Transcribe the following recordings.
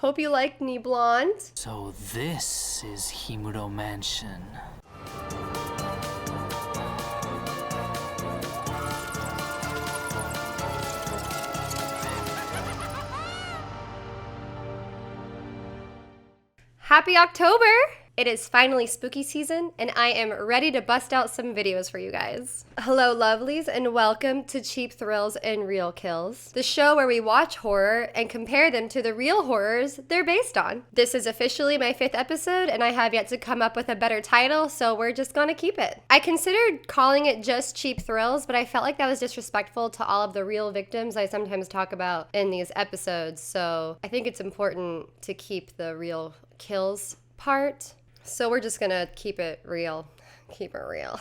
Hope you like me blonde. So this is Himuro Mansion. Happy October! It is finally spooky season, and I am ready to bust out some videos for you guys. Hello, lovelies, and welcome to Cheap Thrills and Real Kills, the show where we watch horror and compare them to the real horrors they're based on. This is officially my 5th episode, and I have yet to come up with a better title, so we're just gonna keep it. I considered calling it just Cheap Thrills, but I felt like that was disrespectful to all of the real victims I sometimes talk about in these episodes, so I think it's important to keep the real kills part. So we're just gonna keep it real. Keep it real.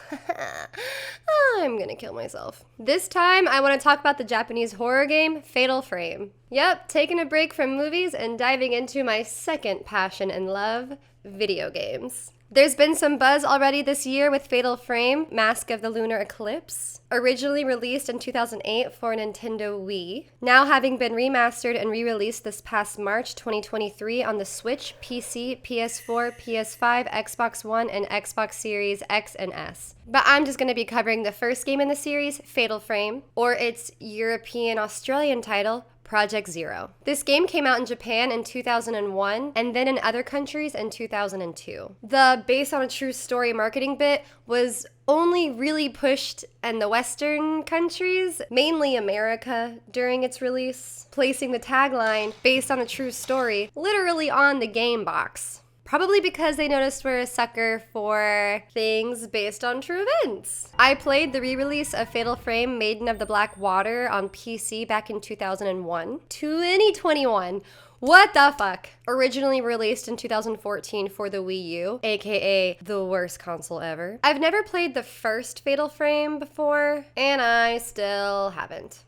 I'm gonna kill myself. This time, I want to talk about the Japanese horror game, Fatal Frame. Yep, taking a break from movies and diving into my second passion and love, video games. There's been some buzz already this year with Fatal Frame, Mask of the Lunar Eclipse, originally released in 2008 for Nintendo Wii, now having been remastered and re-released this past March 2023 on the Switch, PC, PS4, PS5, Xbox One, and Xbox Series X and S. But I'm just going to be covering the first game in the series, Fatal Frame, or its European-Australian title, Project Zero. This game came out in Japan in 2001 and then in other countries in 2002. The based on a true story marketing bit was only really pushed in the Western countries, mainly America, during its release, placing the tagline based on a true story literally on the game box. Probably because they noticed we're a sucker for things based on true events. I played the re-release of Fatal Frame Maiden of the Black Water on PC back in 2001. 2021. What the fuck? Originally released in 2014 for the Wii U, aka the worst console ever. I've never played the first Fatal Frame before, and I still haven't.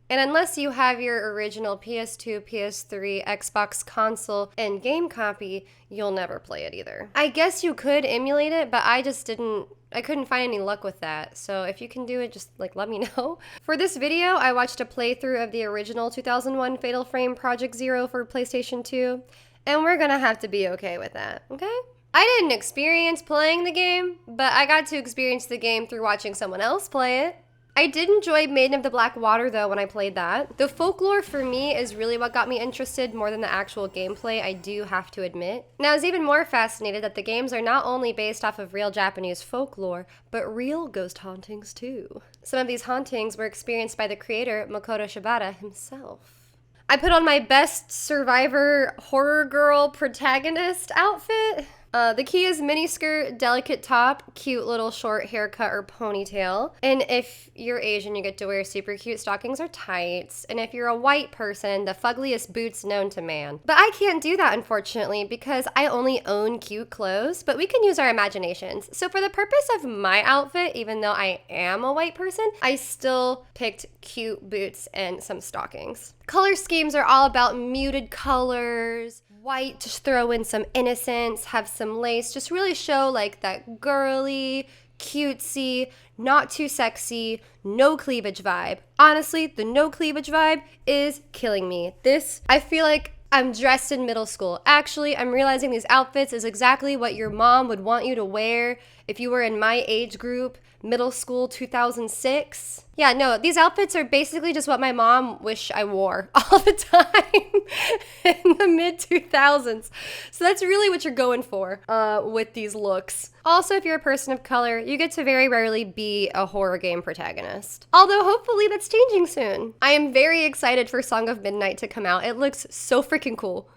And unless you have your original PS2, PS3, Xbox console, and game copy, you'll never play it either. I guess you could emulate it, but I couldn't find any luck with that. So if you can do it, just let me know. For this video, I watched a playthrough of the original 2001 Fatal Frame Project Zero for PlayStation 2, and we're gonna have to be okay with that, okay? I didn't experience playing the game, but I got to experience the game through watching someone else play it. I did enjoy Maiden of the Black Water though when I played that. The folklore for me is really what got me interested more than the actual gameplay, I do have to admit. And I was even more fascinated that the games are not only based off of real Japanese folklore, but real ghost hauntings too. Some of these hauntings were experienced by the creator, Makoto Shibata himself. I put on my best survivor horror girl protagonist outfit. The key is miniskirt, delicate top, cute little short haircut or ponytail. And if you're Asian, you get to wear super cute stockings or tights. And if you're a white person, the fuggliest boots known to man. But I can't do that, unfortunately, because I only own cute clothes, but we can use our imaginations. So for the purpose of my outfit, even though I am a white person, I still picked cute boots and some stockings. Color schemes are all about muted colors. White, just throw in some innocence, have some lace, just really show like that girly, cutesy, not too sexy, no cleavage vibe. Honestly, the no cleavage vibe is killing me. I feel like I'm dressed in middle school. Actually, I'm realizing these outfits is exactly what your mom would want you to wear if you were in my age group, middle school 2006. Yeah, no, these outfits are basically just what my mom wished I wore all the time in the mid-2000s. So that's really what you're going for with these looks. Also, if you're a person of color, you get to very rarely be a horror game protagonist. Although hopefully that's changing soon. I am very excited for Song of Midnight to come out. It looks so freaking cool.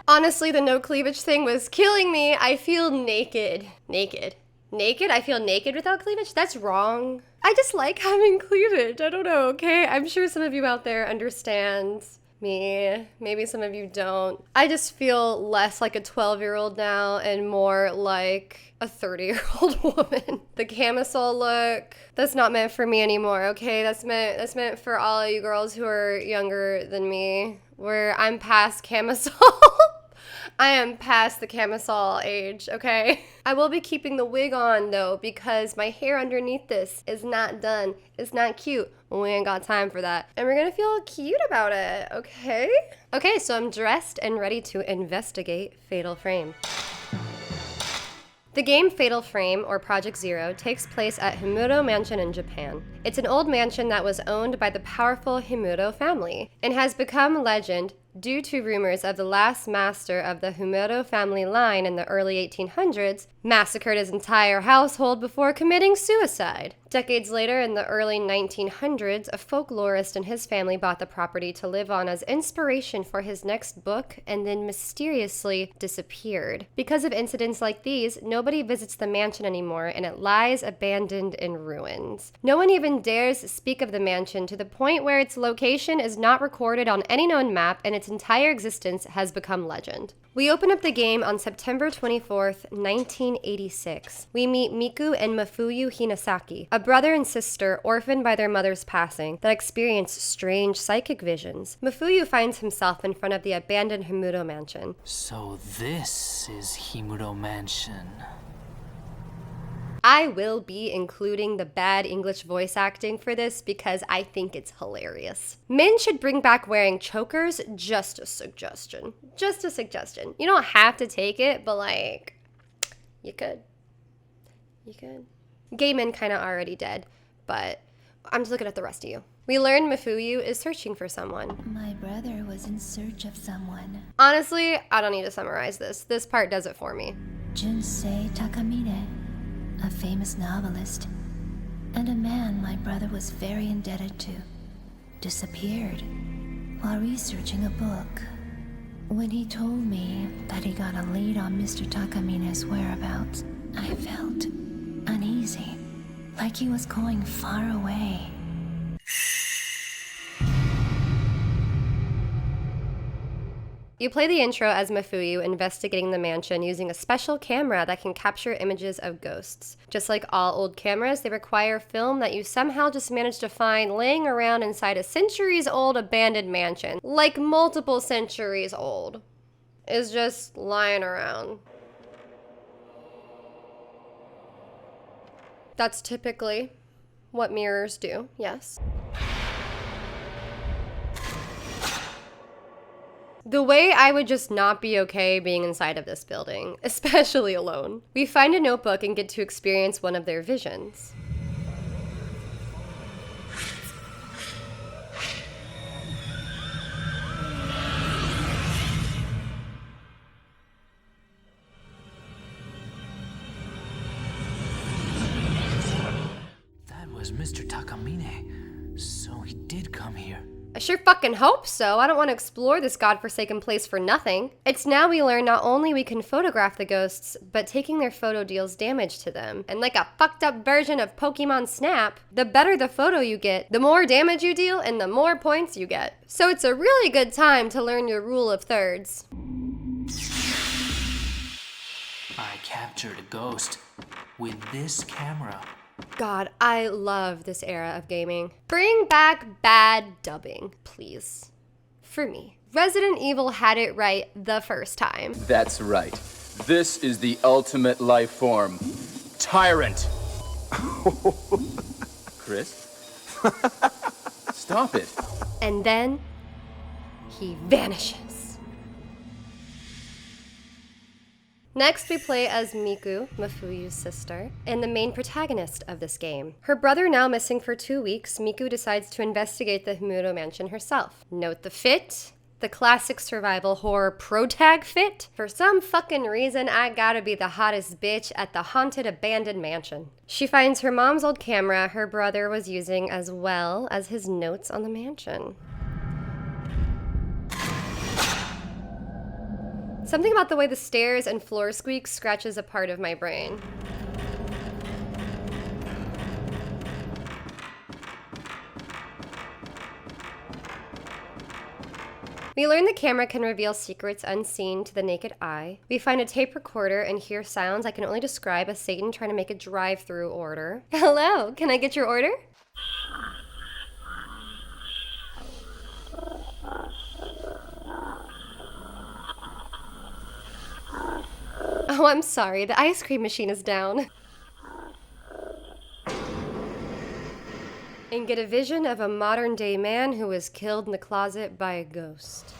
Honestly, the no cleavage thing was killing me. I feel naked. Naked? I feel naked without cleavage? That's wrong. I just like having cleavage. I don't know, okay? I'm sure some of you out there understand me. Maybe some of you don't. I just feel less like a 12-year-old now and more like a 30-year-old woman. The camisole look, that's not meant for me anymore, okay? That's meant for all of you girls who are younger than me, where I'm past camisole. I am past the camisole age, okay? I will be keeping the wig on, though, because my hair underneath this is not done. It's not cute. We ain't got time for that. And we're gonna feel cute about it, okay? Okay, so I'm dressed and ready to investigate Fatal Frame. The game Fatal Frame, or Project Zero, takes place at Himuro Mansion in Japan. It's an old mansion that was owned by the powerful Himuro family and has become legend due to rumors of the last master of the Himuro family line in the early 1800s massacred his entire household before committing suicide. Decades later, in the early 1900s, a folklorist and his family bought the property to live on as inspiration for his next book and then mysteriously disappeared. Because of incidents like these, nobody visits the mansion anymore and it lies abandoned in ruins. No one even dares speak of the mansion to the point where its location is not recorded on any known map and its entire existence has become legend. We open up the game on September 24th, 1986. We meet Miku and Mafuyu Hinasaki, a brother and sister orphaned by their mother's passing that experience strange psychic visions. Mafuyu finds himself in front of the abandoned Himuro mansion. So this is Himuro Mansion. I will be including the bad English voice acting for this because I think it's hilarious. Men should bring back wearing chokers, just a suggestion. Just a suggestion. You don't have to take it, but like, you could. You could. Gay men kind of already dead, but I'm just looking at the rest of you. We learn Mafuyu is searching for someone. My brother was in search of someone. Honestly, I don't need to summarize this. This part does it for me. Junsei Takamine, a famous novelist, and a man my brother was very indebted to, disappeared while researching a book. When he told me that he got a lead on Mr. Takamine's whereabouts, I felt uneasy, like he was going far away. You play the intro as Mafuyu investigating the mansion using a special camera that can capture images of ghosts. Just like all old cameras, they require film that you somehow just managed to find laying around inside a centuries-old abandoned mansion. Like multiple centuries old. Is just lying around. That's typically what mirrors do, yes. The way I would just not be okay being inside of this building, especially alone. We find a notebook and get to experience one of their visions. That was Mr. Takamine. So he did come here. I sure fucking hope so. I don't want to explore this godforsaken place for nothing. It's now we learn not only we can photograph the ghosts, but taking their photo deals damage to them. And like a fucked up version of Pokemon Snap, the better the photo you get, the more damage you deal and the more points you get. So it's a really good time to learn your rule of thirds. I captured a ghost with this camera. God, I love this era of gaming. Bring back bad dubbing, please. For me. Resident Evil had it right the first time. That's right. This is the ultimate life form. Tyrant. Chris? Stop it. And then he vanishes. Next, we play as Miku, Mafuyu's sister, and the main protagonist of this game. Her brother now missing for 2 weeks, Miku decides to investigate the Himuro mansion herself. Note the fit, the classic survival horror protag fit. For some fucking reason, I gotta be the hottest bitch at the haunted abandoned mansion. She finds her mom's old camera her brother was using, as well as his notes on the mansion. Something about the way the stairs and floor squeak scratches a part of my brain. We learn the camera can reveal secrets unseen to the naked eye. We find a tape recorder and hear sounds I can only describe as Satan trying to make a drive-through order. Hello, can I get your order? Oh, I'm sorry, the ice cream machine is down. And get a vision of a modern-day man who was killed in the closet by a ghost.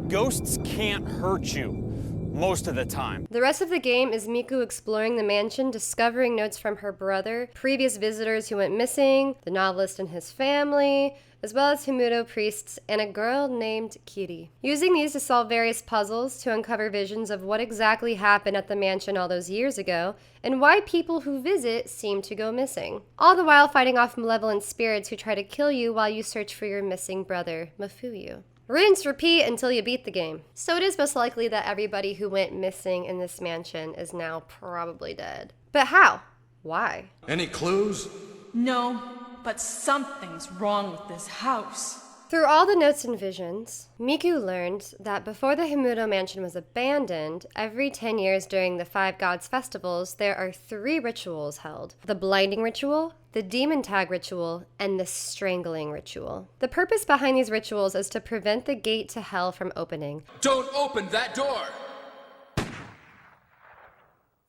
Ghosts can't hurt you. Most of the time. The rest of the game is Miku exploring the mansion, discovering notes from her brother, previous visitors who went missing, the novelist and his family, as well as Himuro priests and a girl named Kiri. Using these to solve various puzzles to uncover visions of what exactly happened at the mansion all those years ago, and why people who visit seem to go missing. All the while fighting off malevolent spirits who try to kill you while you search for your missing brother, Mafuyu. Rinse, repeat until you beat the game. So it is most likely that everybody who went missing in this mansion is now probably dead. But how? Why? Any clues? No, but something's wrong with this house. Through all the notes and visions, Miku learned that before the Himuro mansion was abandoned, every 10 years during the Five Gods festivals, there are 3 rituals held. The blinding ritual, the demon tag ritual, and the strangling ritual. The purpose behind these rituals is to prevent the gate to hell from opening. Don't open that door!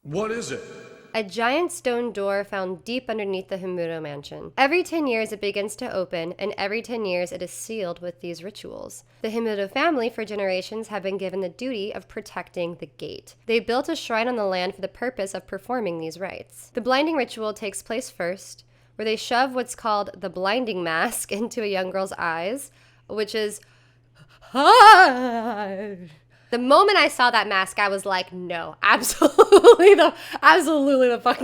What is it? A giant stone door found deep underneath the Himuro mansion. Every 10 years it begins to open, and every 10 years it is sealed with these rituals. The Himuro family for generations have been given the duty of protecting the gate. They built a shrine on the land for the purpose of performing these rites. The blinding ritual takes place first, where they shove what's called the blinding mask into a young girl's eyes, which is The moment I saw that mask, I was like, no, absolutely the fuck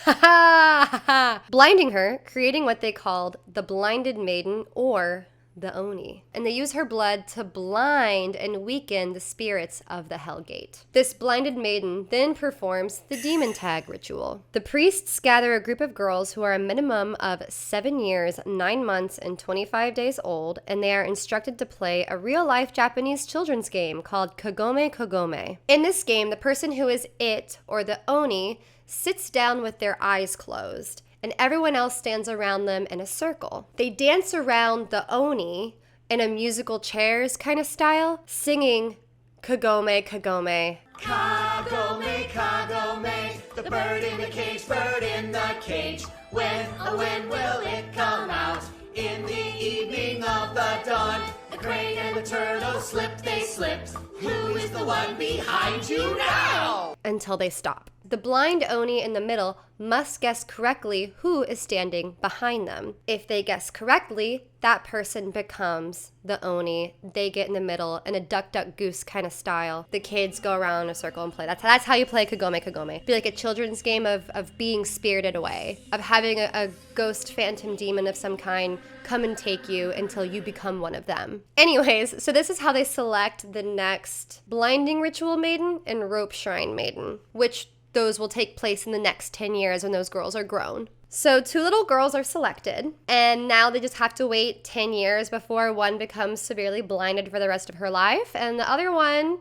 not. Blinding her, creating what they called the blinded maiden or the Oni. And they use her blood to blind and weaken the spirits of the Hellgate. This blinded maiden then performs the demon tag ritual. The priests gather a group of girls who are a minimum of 7 years, 9 months, and 25 days old, and they are instructed to play a real-life Japanese children's game called Kagome Kagome. In this game, the person who is it, or the Oni, sits down with their eyes closed, and everyone else stands around them in a circle. They dance around the Oni in a musical chairs kind of style, singing Kagome Kagome. Kagome, Kagome, the bird in the cage, bird in the cage. When, oh when will it come out? In the evening of the dawn, the crane and the turtle slipped, they slipped. Who is the one behind you now? Until they stop. The blind Oni in the middle must guess correctly who is standing behind them. If they guess correctly, that person becomes the Oni. They get in the middle in a duck, duck, goose kind of style. The kids go around in a circle and play. That's how you play Kagome Kagome. Be like a children's game of being spirited away, of having a ghost phantom demon of some kind come and take you until you become one of them. Anyways, so this is how they select the next blinding ritual maiden and rope shrine maiden, which those will take place in the next 10 years when those girls are grown. So 2 little girls are selected, and now they just have to wait 10 years before one becomes severely blinded for the rest of her life, and the other one,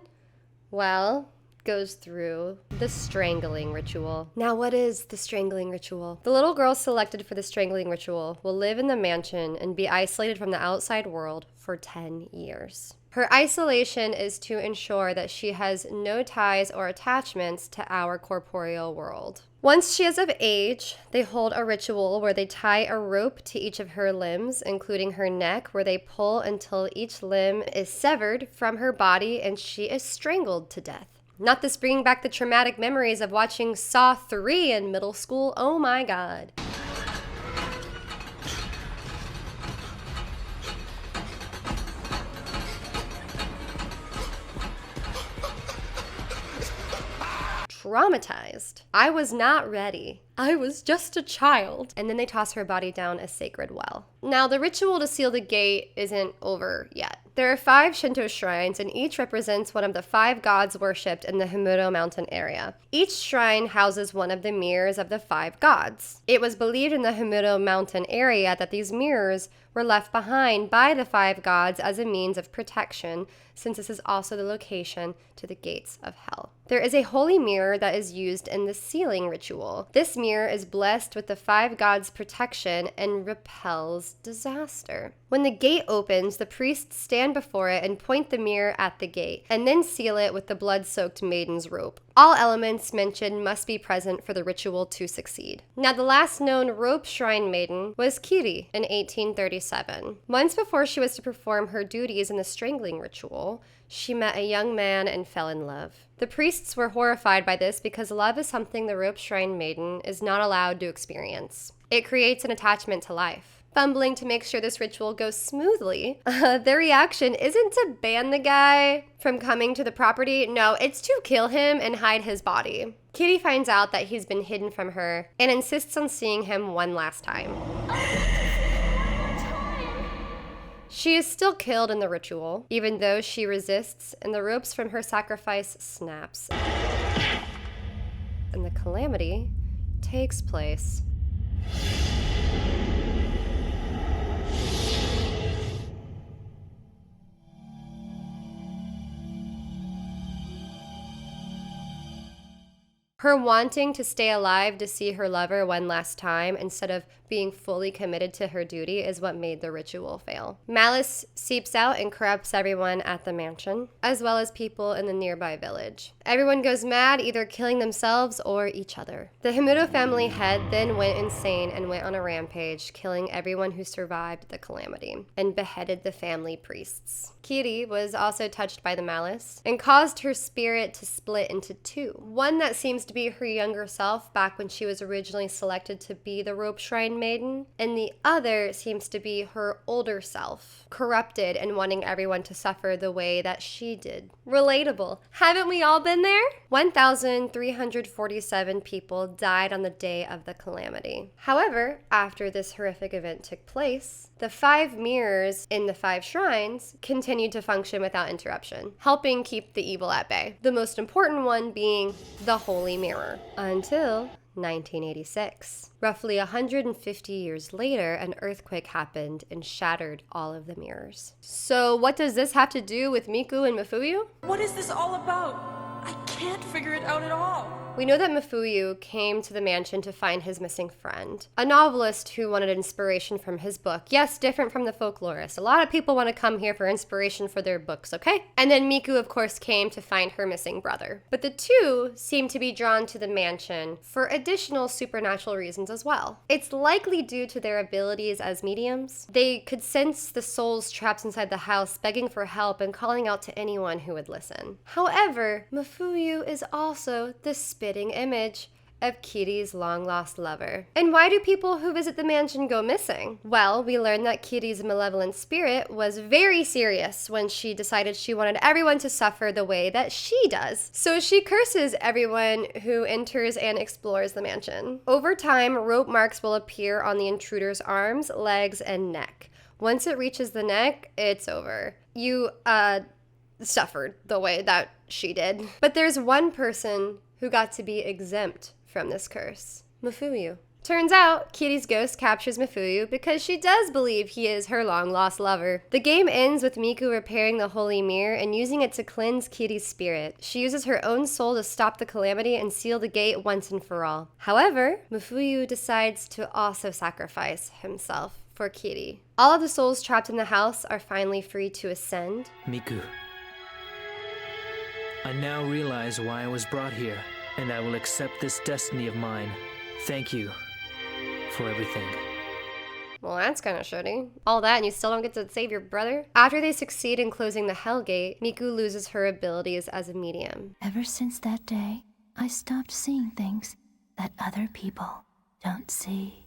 well, goes through the strangling ritual. Now, what is the strangling ritual? The little girl selected for the strangling ritual will live in the mansion and be isolated from the outside world for 10 years. Her isolation is to ensure that she has no ties or attachments to our corporeal world. Once she is of age, they hold a ritual where they tie a rope to each of her limbs, including her neck, where they pull until each limb is severed from her body and she is strangled to death. Not this bringing back the traumatic memories of watching Saw 3 in middle school. Oh my God. Traumatized. I was not ready. I was just a child. And then they toss her body down a sacred well. Now, the ritual to seal the gate isn't over yet. There are 5 Shinto shrines, and each represents one of the 5 gods worshipped in the Himuro mountain area. Each shrine houses one of the mirrors of the 5 gods. It was believed in the Himuro mountain area that these mirrors were left behind by the 5 gods as a means of protection, since this is also the location to the gates of hell. There is a holy mirror that is used in the sealing ritual. This mirror is blessed with the 5 gods' protection and repels disaster. When the gate opens, the priests stand before it and point the mirror at the gate, and then seal it with the blood-soaked maiden's rope. All elements mentioned must be present for the ritual to succeed. Now, the last known rope shrine maiden was Kiri in 1837. Months before she was to perform her duties in the strangling ritual, she met a young man and fell in love. The priests were horrified by this because love is something the rope shrine maiden is not allowed to experience. It creates an attachment to life. Fumbling to make sure this ritual goes smoothly, their reaction isn't to ban the guy from coming to the property. No, it's to kill him and hide his body. Kitty finds out that he's been hidden from her and insists on seeing him one last time. She is still killed in the ritual, even though she resists, and the ropes from her sacrifice snaps. And the calamity takes place. Her wanting to stay alive to see her lover one last time instead of being fully committed to her duty is what made the ritual fail. Malice seeps out and corrupts everyone at the mansion, as well as people in the nearby village. Everyone goes mad, either killing themselves or each other. The Himuro family head then went insane and went on a rampage, killing everyone who survived the calamity, and beheaded the family priests. Kiri was also touched by the malice and caused her spirit to split into 2. One that seems to be her younger self back when she was originally selected to be the rope shrine maiden, and the other seems to be her older self, corrupted and wanting everyone to suffer the way that she did. Relatable. Haven't we all been there? 1,347 people died on the day of the calamity. However, after this horrific event took place, the 5 mirrors in the 5 shrines continued to function without interruption, helping keep the evil at bay. The most important one being the Holy Mirror, until 1986. Roughly 150 years later, an earthquake happened and shattered all of the mirrors. So what does this have to do with Miku and Mafuyu? What is this all about? I can't figure it out at all. We know that Mafuyu came to the mansion to find his missing friend, a novelist who wanted inspiration from his book. Yes, different from the folklorist. A lot of people want to come here for inspiration for their books, okay? And then Miku, of course, came to find her missing brother. But the 2 seem to be drawn to the mansion for additional supernatural reasons as well. It's likely due to their abilities as mediums. They could sense the souls trapped inside the house begging for help and calling out to anyone who would listen. However, Mafuyu is also the spitting image of Kiri's long-lost lover. And why do people who visit the mansion go missing? Well, we learned that Kiri's malevolent spirit was very serious when she decided she wanted everyone to suffer the way that she does. So she curses everyone who enters and explores the mansion. Over time, rope marks will appear on the intruder's arms, legs, and neck. Once it reaches the neck, it's over. You, suffered the way that she did. But there's one person who got to be exempt from this curse. Mafuyu. Turns out, Kiri's ghost captures Mafuyu because she does believe he is her long-lost lover. The game ends with Miku repairing the holy mirror and using it to cleanse Kiri's spirit. She uses her own soul to stop the calamity and seal the gate once and for all. However, Mafuyu decides to also sacrifice himself for Kiri. All of the souls trapped in the house are finally free to ascend. Miku, I now realize why I was brought here, and I will accept this destiny of mine. Thank you for everything. Well, that's kind of shitty. All that and you still don't get to save your brother? After they succeed in closing the Hell Gate, Miku loses her abilities as a medium. Ever since that day, I stopped seeing things that other people don't see.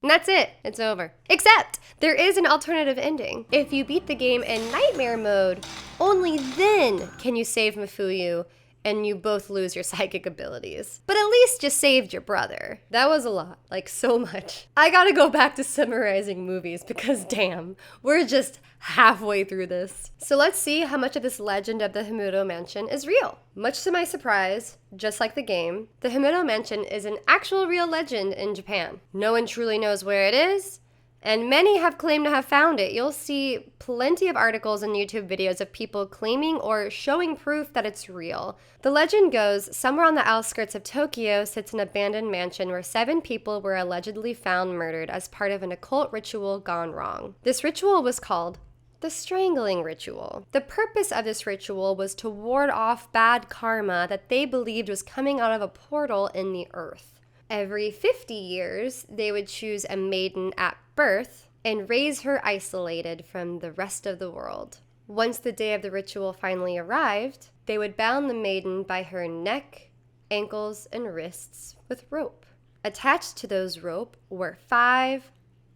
And that's it. It's over. Except, there is an alternative ending. If you beat the game in Nightmare mode, only then can you save Mafuyu and you both lose your psychic abilities. But at least you saved your brother. That was a lot, like so much. I gotta go back to summarizing movies because damn, we're just halfway through this. So let's see how much of this legend of the Himuro Mansion is real. Much to my surprise, just like the game, the Himuro Mansion is an actual real legend in Japan. No one truly knows where it is, and many have claimed to have found it. You'll see plenty of articles and YouTube videos of people claiming or showing proof that it's real. The legend goes, somewhere on the outskirts of Tokyo sits an abandoned mansion where 7 people were allegedly found murdered as part of an occult ritual gone wrong. This ritual was called the strangling ritual. The purpose of this ritual was to ward off bad karma that they believed was coming out of a portal in the earth. Every 50 years, they would choose a maiden at birth and raise her isolated from the rest of the world. Once the day of the ritual finally arrived, they would bound the maiden by her neck, ankles, and wrists with rope. Attached to those rope were 5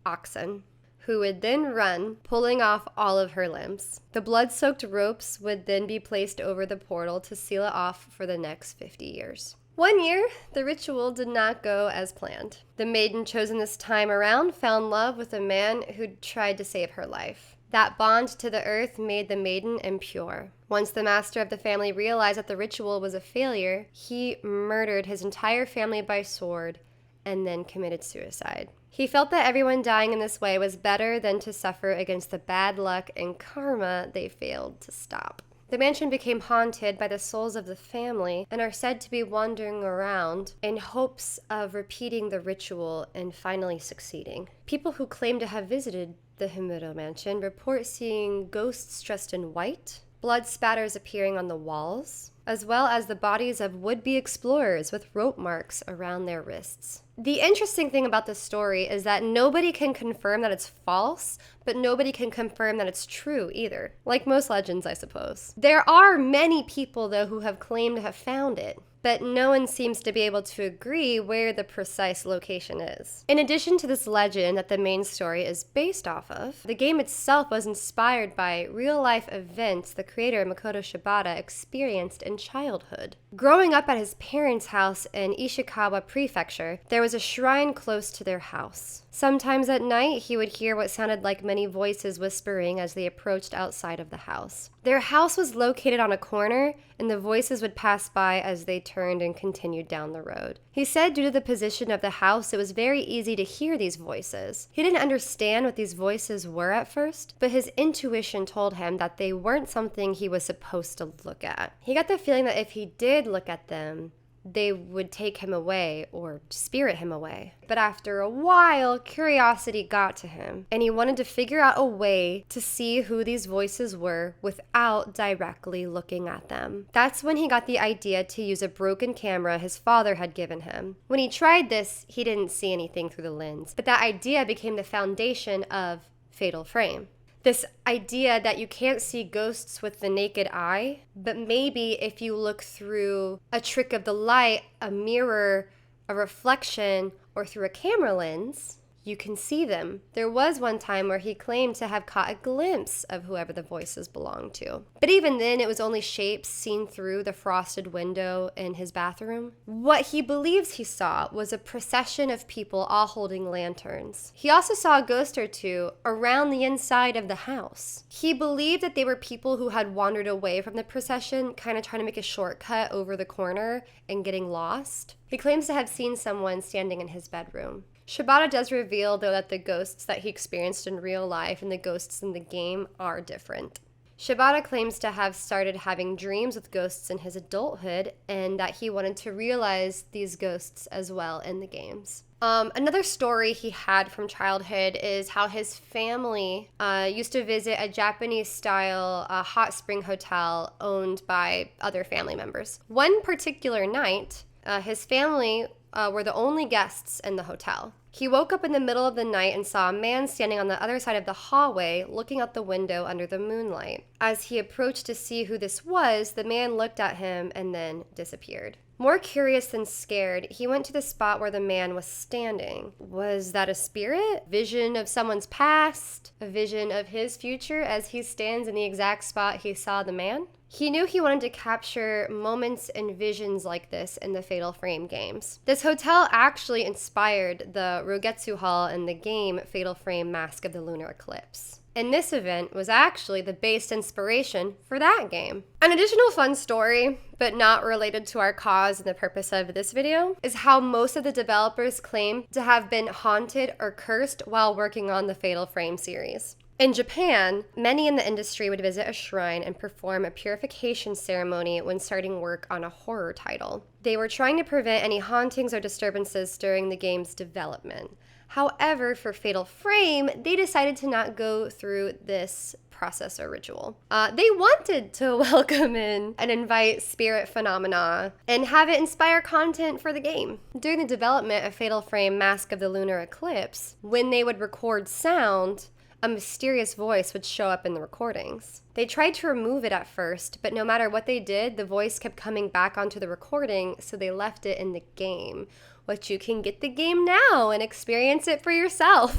oxen, who would then run, pulling off all of her limbs. The blood-soaked ropes would then be placed over the portal to seal it off for the next 50 years. One year, the ritual did not go as planned. The maiden chosen this time around found love with a man who tried to save her life. That bond to the earth made the maiden impure. Once the master of the family realized that the ritual was a failure, he murdered his entire family by sword and then committed suicide. He felt that everyone dying in this way was better than to suffer against the bad luck and karma they failed to stop. The mansion became haunted by the souls of the family and are said to be wandering around in hopes of repeating the ritual and finally succeeding. People who claim to have visited the Himuro Mansion report seeing ghosts dressed in white, blood spatters appearing on the walls, as well as the bodies of would-be explorers with rope marks around their wrists. The interesting thing about this story is that nobody can confirm that it's false, but nobody can confirm that it's true either. Like most legends, I suppose. There are many people, though, who have claimed to have found it, but no one seems to be able to agree where the precise location is. In addition to this legend that the main story is based off of, the game itself was inspired by real-life events the creator Makoto Shibata experienced in childhood. Growing up at his parents' house in Ishikawa Prefecture, there was a shrine close to their house. Sometimes at night, he would hear what sounded like many voices whispering as they approached outside of the house. Their house was located on a corner, and the voices would pass by as they turned and continued down the road. He said due to the position of the house, it was very easy to hear these voices. He didn't understand what these voices were at first, but his intuition told him that they weren't something he was supposed to look at. He got the feeling that if he did look at them, they would take him away or spirit him away. But after a while, curiosity got to him, and he wanted to figure out a way to see who these voices were without directly looking at them. That's when he got the idea to use a broken camera his father had given him. When he tried this, he didn't see anything through the lens, but that idea became the foundation of Fatal Frame. This idea that you can't see ghosts with the naked eye, but maybe if you look through a trick of the light, a mirror, a reflection, or through a camera lens, you can see them. There was one time where he claimed to have caught a glimpse of whoever the voices belonged to. But even then, it was only shapes seen through the frosted window in his bathroom. What he believes he saw was a procession of people all holding lanterns. He also saw a ghost or two around the inside of the house. He believed that they were people who had wandered away from the procession, kind of trying to make a shortcut over the corner and getting lost. He claims to have seen someone standing in his bedroom. Shibata does reveal, though, that the ghosts that he experienced in real life and the ghosts in the game are different. Shibata claims to have started having dreams with ghosts in his adulthood and that he wanted to realize these ghosts as well in the games. Another story he had from childhood is how his family used to visit a Japanese-style hot spring hotel owned by other family members. One particular night, his family were the only guests in the hotel. He woke up in the middle of the night and saw a man standing on the other side of the hallway looking out the window under the moonlight. As he approached to see who this was, the man looked at him and then disappeared. More curious than scared, he went to the spot where the man was standing. Was that a spirit? Vision of someone's past? A vision of his future as he stands in the exact spot he saw the man? He knew he wanted to capture moments and visions like this in the Fatal Frame games. This hotel actually inspired the Rogetsu Hall in the game Fatal Frame Mask of the Lunar Eclipse. And this event was actually the base inspiration for that game. An additional fun story, but not related to our cause and the purpose of this video, is how most of the developers claim to have been haunted or cursed while working on the Fatal Frame series. In Japan, many in the industry would visit a shrine and perform a purification ceremony when starting work on a horror title. They were trying to prevent any hauntings or disturbances during the game's development. However, for Fatal Frame, they decided to not go through this process or ritual. They wanted to welcome in and invite spirit phenomena and have it inspire content for the game. During the development of Fatal Frame Mask of the Lunar Eclipse, when they would record sound, a mysterious voice would show up in the recordings. They tried to remove it at first, but no matter what they did, the voice kept coming back onto the recording, so they left it in the game, which you can get the game now and experience it for yourself.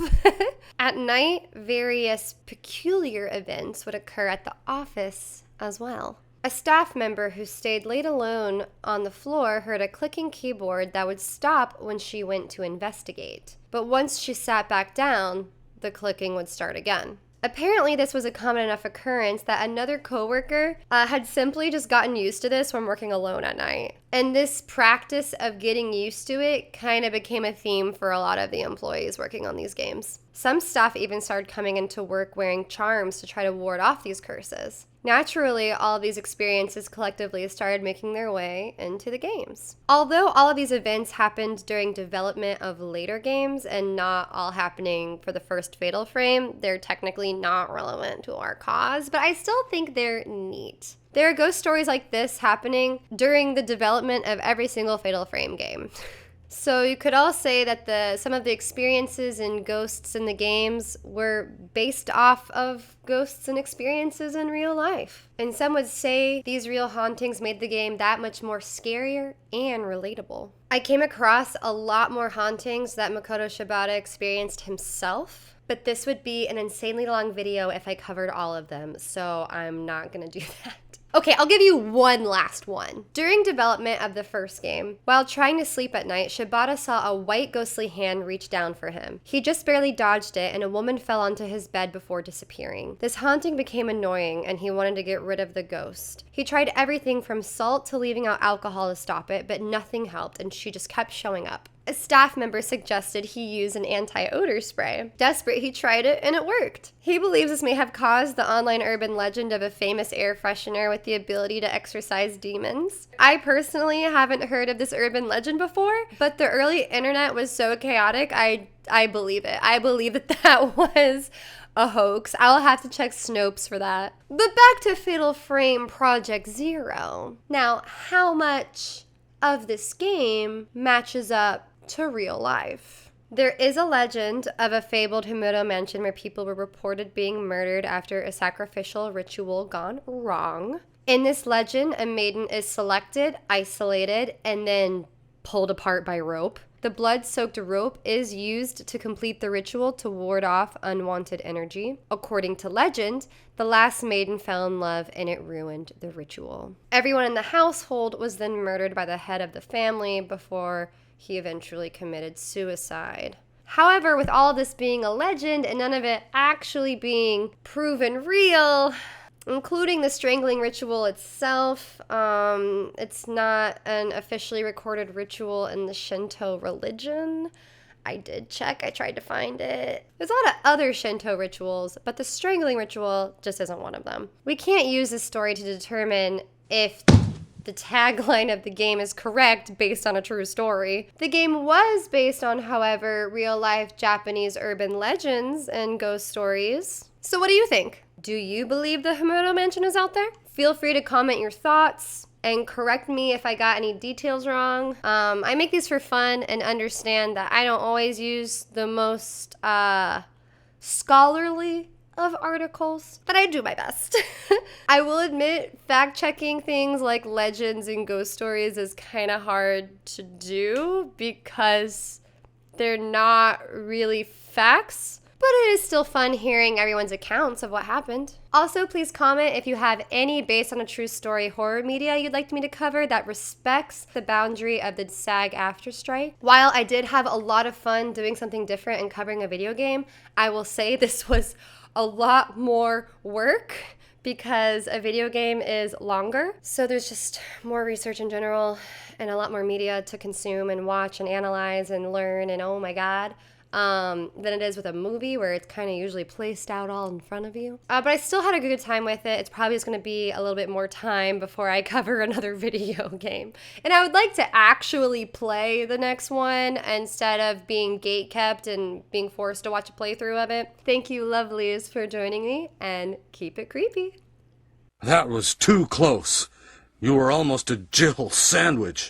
At night, various peculiar events would occur at the office as well. A staff member who stayed late alone on the floor heard a clicking keyboard that would stop when she went to investigate. But once she sat back down, the clicking would start again. Apparently, this was a common enough occurrence that another coworker had simply just gotten used to this when working alone at night. And this practice of getting used to it kind of became a theme for a lot of the employees working on these games. Some staff even started coming into work wearing charms to try to ward off these curses. Naturally, all of these experiences collectively started making their way into the games. Although all of these events happened during development of later games and not all happening for the first Fatal Frame, they're technically not relevant to our cause, but I still think they're neat. There are ghost stories like this happening during the development of every single Fatal Frame game. So you could all say that some of the experiences and ghosts in the games were based off of ghosts and experiences in real life. And some would say these real hauntings made the game that much more scarier and relatable. I came across a lot more hauntings that Makoto Shibata experienced himself, but this would be an insanely long video if I covered all of them, so I'm not gonna do that. Okay, I'll give you one last one. During development of the first game, while trying to sleep at night, Shibata saw a white ghostly hand reach down for him. He just barely dodged it, and a woman fell onto his bed before disappearing. This haunting became annoying, and he wanted to get rid of the ghost. He tried everything from salt to leaving out alcohol to stop it, but nothing helped, and she just kept showing up. A staff member suggested he use an anti-odor spray. Desperate, he tried it, and it worked. He believes this may have caused the online urban legend of a famous air freshener with the ability to exorcise demons. I personally haven't heard of this urban legend before, but the early internet was so chaotic, I believe it. I believe that was a hoax. I'll have to check Snopes for that. But back to Fatal Frame Project Zero. Now, how much of this game matches up to real life? There is a legend of a fabled Himuro mansion where people were reported being murdered after a sacrificial ritual gone wrong. In this legend, a maiden is selected, isolated, and then pulled apart by rope. The blood-soaked rope is used to complete the ritual to ward off unwanted energy. According to legend, the last maiden fell in love and it ruined the ritual. Everyone in the household was then murdered by the head of the family before he eventually committed suicide. However, with all of this being a legend and none of it actually being proven real, including the strangling ritual itself, it's not an officially recorded ritual in the Shinto religion. I did check, I tried to find it. There's a lot of other Shinto rituals, but the strangling ritual just isn't one of them. We can't use this story to determine if the tagline of the game is correct based on a true story. The game was based on, however, real-life Japanese urban legends and ghost stories. So what do you think? Do you believe the Himuro mansion is out there? Feel free to comment your thoughts and correct me if I got any details wrong. I make these for fun and understand that I don't always use the most scholarly of articles, but I do my best. I will admit, fact-checking things like legends and ghost stories is kind of hard to do because they're not really facts, but it is still fun hearing everyone's accounts of what happened. Also, please comment if you have any based on a true story horror media you'd like me to cover that respects the boundary of the SAG-AFTRA strike. While I did have a lot of fun doing something different and covering a video game, I will say this was a lot more work because a video game is longer. So there's just more research in general and a lot more media to consume and watch and analyze and learn and oh my God. Than it is with a movie where it's kind of usually placed out all in front of you. But I still had a good time with it. It's probably just going to be a little bit more time before I cover another video game. And I would like to actually play the next one instead of being gatekept and being forced to watch a playthrough of it. Thank you, lovelies, for joining me, and keep it creepy. That was too close. You were almost a Jill sandwich.